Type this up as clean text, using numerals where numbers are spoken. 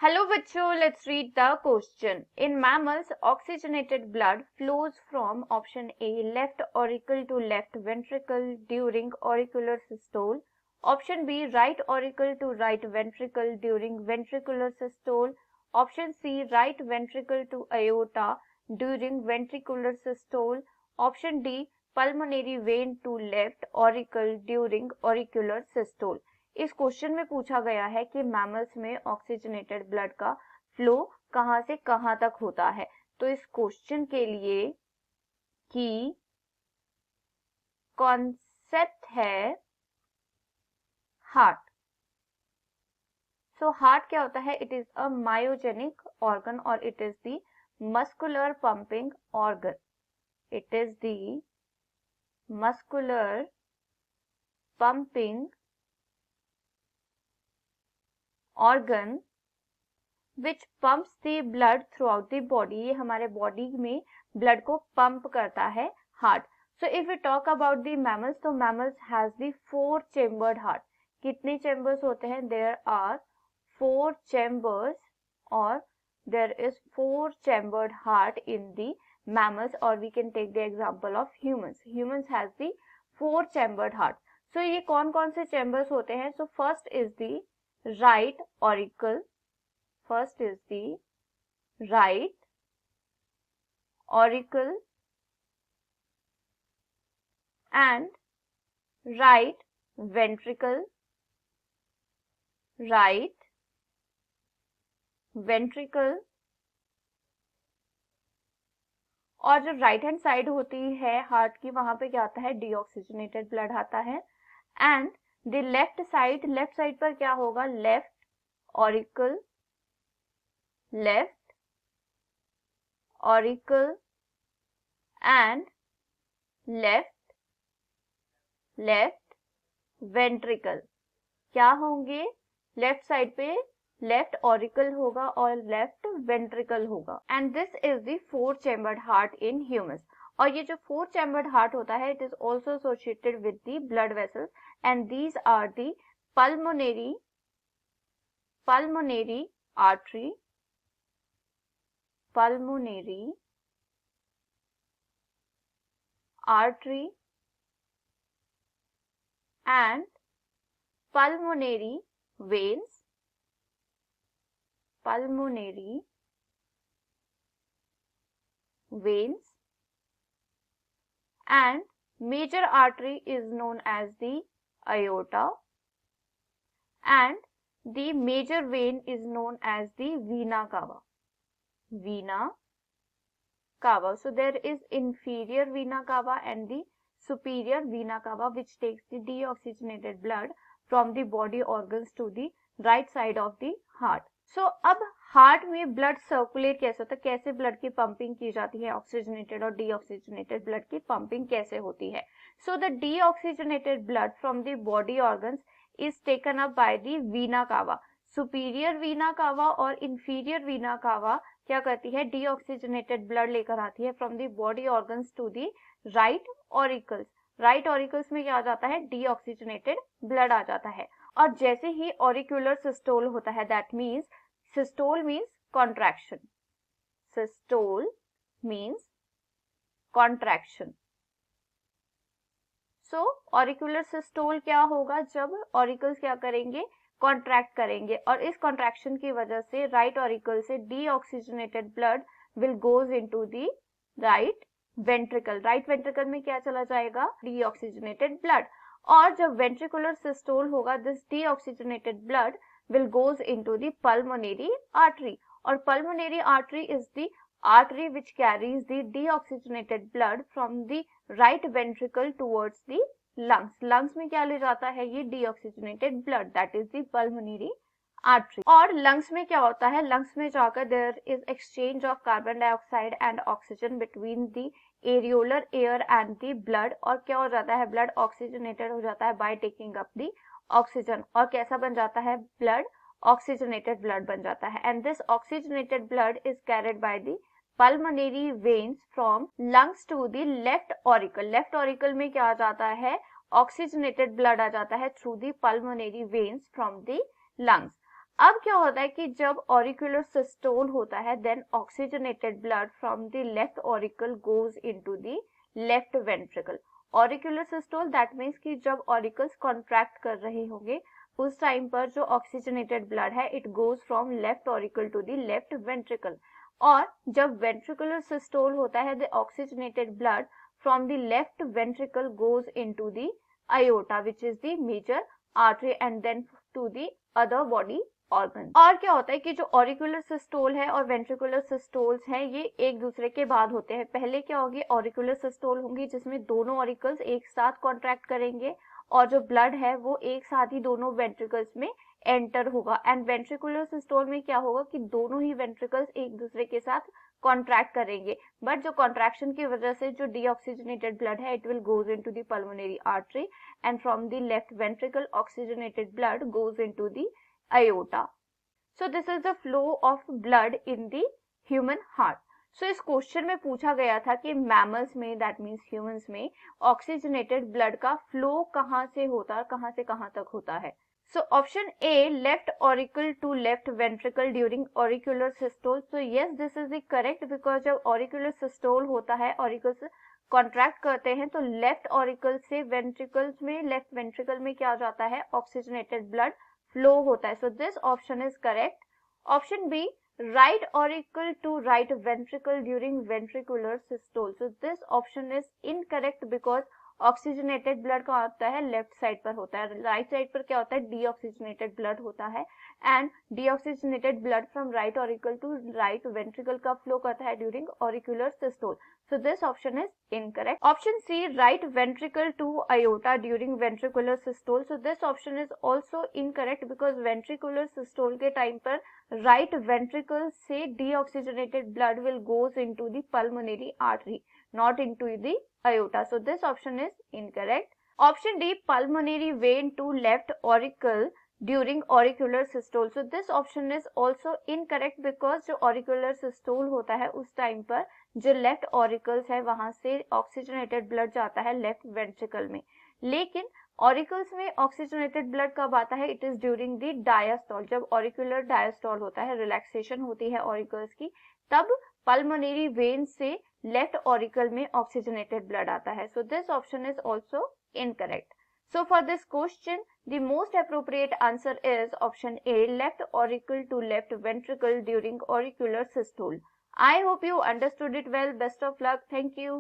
Hello bachcho, let's read the question. In mammals, oxygenated blood flows from option A, left auricle to left ventricle during auricular systole. Option B, right auricle to right ventricle during ventricular systole. Option C, right ventricle to aorta during ventricular systole. Option D, pulmonary vein to left auricle during auricular systole. इस question में पूछा गया है कि mammals में oxygenated blood का flow कहां से कहां तक होता है। तो इस क्वेश्चन के लिए की कॉन्सेप्ट है हार्ट। सो हार्ट क्या होता है? It is a myogenic organ और it is the muscular pumping organ. It is the muscular pumping organ which pumps the blood throughout the body। ये हमारे बॉडी में ब्लड को पंप करता है heart. So if we talk about the mammals, तो mammals has the 4 chambered heart. कितने chambers होते हैं? देयर आर 4 चेम्बर्स और there is 4 chambered heart in the mammals. और we can take the example of humans. Humans has the 4 chambered heart. So ये कौन कौन से चेम्बर्स होते हैं? So first is the right auricle. First is the right auricle and right ventricle. Right ventricle और जब right hand side होती है हार्ट की, वहां पे क्या आता है? डीऑक्सीजनेटेड ब्लड आता है। एंड द लेफ्ट साइड पर क्या होगा? Left auricle and left ventricle क्या होंगे? लेफ्ट साइड पे लेफ्ट ऑरिकल होगा और लेफ्ट वेंट्रिकल होगा। And this is the 4 chambered heart in humans. और ये जो 4 चेम्बर्ड हार्ट होता है, it is also associated with the blood vessels and these are the pulmonary artery and pulmonary veins and major artery is known as the aorta and the major vein is known as the vena cava. So there is inferior vena cava and the superior vena cava which takes the deoxygenated blood from the body organs to the right side of the heart. So अब heart में blood circulate कैसे होता है? कैसे blood की pumping की जाती है? ऑक्सीजनेटेड और डीऑक्सीजनेटेड ब्लड की पंपिंग कैसे होती है? So the deoxygenated blood from the body organs is taken up by the Veena कावा। सुपीरियर वीना कावा और इंफीरियर वीना कावा क्या करती है? डीऑक्सीजनेटेड ब्लड लेकर आती है from the body organs to the right auricles. Right auricles में क्या आ जाता है? डीऑक्सीजनेटेड ब्लड आ जाता है। और जैसे ही ऑरिकुलर सिस्टोल होता है, that means systole means contraction. So auricular systole क्या होगा? जब ऑरिकल्स क्या करेंगे? कॉन्ट्रैक्ट करेंगे और इस कॉन्ट्रैक्शन की वजह से राइट ऑरिकल से deoxygenated blood will goes into the right ventricle. Right ventricle में क्या चला जाएगा? Deoxygenated blood. और जब वेंट्रिकुलर सिस्टोल होगा, this deoxygenated blood will goes into the pulmonary artery or pulmonary artery is the artery which carries the deoxygenated blood from the right ventricle towards the lungs में क्या ले जाता है? ये deoxygenated blood, that is the pulmonary artery। और lungs में क्या होता है? lungs में जाकर there is exchange of carbon dioxide and oxygen between the areolar air and the blood और क्या हो जाता है? blood oxygenated हो जाता है by taking up the oxygen. और कैसा बन जाता है? ब्लड ऑक्सीजनेटेड ब्लड बन जाता है। And this oxygenated blood is carried by the pulmonary veins from lungs to the left auricle. Left auricle में क्या आ जाता है? ऑक्सीजनेटेड ब्लड आ जाता है through the pulmonary veins from the lungs. अब क्या होता है कि जब ऑरिकुलर सिस्टोल होता है then oxygenated blood from the left auricle goes into the left ventricle. Auricular systole that means कि जब ऑरिकल्स कॉन्ट्रैक्ट कर रहे होंगे उस टाइम पर जो ऑक्सीजनेटेड ब्लड है it goes from left auricle to the left ventricle. और जब वेंट्रिकुलर सिस्टोल होता है the oxygenated blood from the left ventricle goes into the aorta which is the major artery and then to the other body organ। और क्या होता है कि जो ऑरिकुलर सिस्टोल है और वेंट्रिकुलर सिस्टोल्स हैं ये एक दूसरे के बाद होते हैं। पहले क्या होगी, ऑरिकुलर सिस्टोल होंगी जिसमें दोनों ऑरिकल्स एक साथ कॉन्ट्रैक्ट करेंगे और जो ब्लड है वो एक साथ ही दोनों वेंट्रिकल्स में एंटर होगा। एंड वेंट्रिकुलर सिस्टोल में क्या होगा कि दोनों ही वेंट्रिकल्स एक दूसरे के साथ कॉन्ट्रैक्ट करेंगे, बट जो कॉन्ट्रैक्शन की वजह से जो डीऑक्सीजनेटेड ब्लड है it will goes into the pulmonary artery and from the left ventricle oxygenated blood goes into the aorta। So this is the flow of blood in the human heart। So इस question में पूछा गया था कि mammals में that means humans में oxygenated blood का flow कहाँ से होता है, कहाँ से कहाँ तक होता है। So option A, left auricle to left ventricle during auricular systole। So yes, this is the correct because जब auricular systole होता है, auricles कॉन्ट्रैक्ट करते हैं तो लेफ्ट ऑरिकल से वेंट्रिकल्स में, लेफ्ट वेंट्रिकल में क्या हो जाता है, ऑक्सीजनेटेड ब्लड फ्लो होता है। So this option is correct. Option B, right auricle to right ventricle during ventricular systole. So this option is incorrect because oxygenated blood का होता है लेफ्ट साइड पर होता है, राइट साइड पर क्या होता है, डीऑक्सीजनेटेड ब्लड होता है। And deoxygenated blood from right auricle to right ventricle का फ्लो करता है during auricular systole. So this option is incorrect. Option C, right ventricle to aorta during ventricular systole। So this option is also incorrect because ventricular systole के time पर right ventricle से deoxygenated blood will goes into the pulmonary artery, not into the aorta। So this option is incorrect. Option D, pulmonary vein to left auricle during auricular systole। So this option is also incorrect because जो auricular systole होता है उस time पर जो left auricles है वहां से oxygenated blood जाता है लेफ्ट वेंट्रिकल में, लेकिन ऑरिकल्स में ऑक्सीजनेटेड ब्लड कब आता है, it is during the diastole. जब ऑरिकुलर डायस्टॉल होता है, रिलैक्सेशन होती है ऑरिकल्स की, तब पल्मोनरी वेन से लेफ्ट ऑरिकल में ऑक्सीजनेटेड ब्लड आता है। So this option is also incorrect. So for this question, the most appropriate answer is option A, left auricle to left ventricle during auricular systole। I hope you understood it well. Best of luck. Thank you.